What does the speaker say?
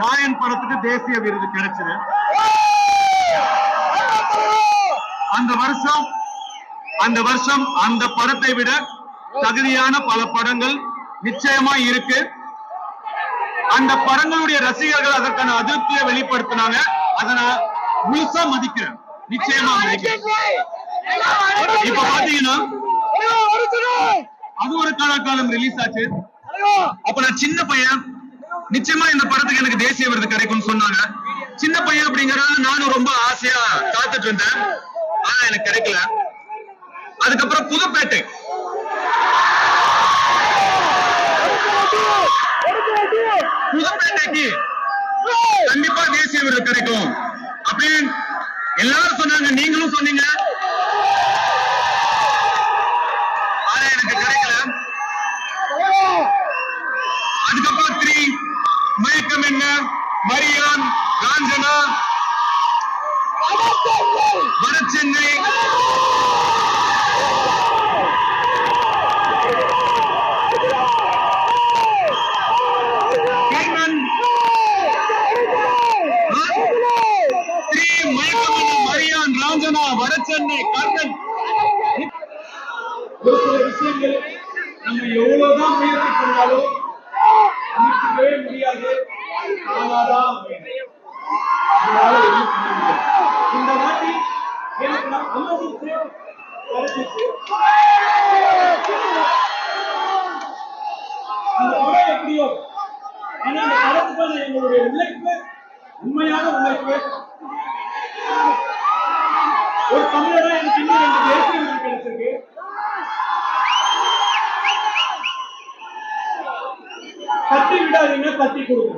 ராயன் படத்துக்கு தேசிய விருது கிடைச்சது. அந்த வருஷம் அந்த படத்தை விட தகுதியான பல படங்கள் நிச்சயமா இருக்கு. அந்த படங்களுடைய ரசிகர்கள் அதற்கான அதிருப்தியை வெளிப்படுத்தினாங்க. அதை நான் முழுசா மதிக்கிறேன், நிச்சயமா மதிக்கிறேன். இப்ப பாத்தீங்கன்னா அது ஒரு காலம் ரிலீஸ் ஆச்சு. அப்ப நான் சின்ன பையன், நிச்சயமா இந்த படத்துக்கு எனக்கு தேசிய விருது கிடைக்கும்னு சொன்னாங்க. சின்ன பையன் அப்படிங்கறதுனால நானும் ரொம்ப ஆசையா காத்துட்டு இருந்தேன். ஆனா எனக்கு கிடைக்கல. அதுக்கப்புறம் புதுப்பேட்டைக்கு கண்டிப்பா தேசிய விருது கிடைக்கும் அப்படின்னு எல்லாரும் சொன்னாங்க, நீங்களும் சொன்னீங்க. ஆனா எனக்கு கிடைக்கல. அதுக்கப்புறம் 3, மயக்கம் என்ன, மரியான், காஞ்சனா, வடசென்னை, ராஞ்சனா, வடசென்னை, கர்ணன். ஒரு சில விஷயங்கள் நம்ம எவ்வளவுதான் முயற்சி பண்ணாலும் முடிக்கவே முடியாது. இந்த வாட்டி எனக்கு அமைச்சிச்சு இந்த படம் எப்படியோ, ஆனா இந்த படத்துக்கான எங்களுடைய உழைப்பு, உண்மையான உழைப்பு. ஒரு தமிழனா எனக்கு இன்னும் 2 தேசிய விருது கிடைச்சிருக்கு. தட்டி விடாதீங்க, தட்டி கொடுங்க.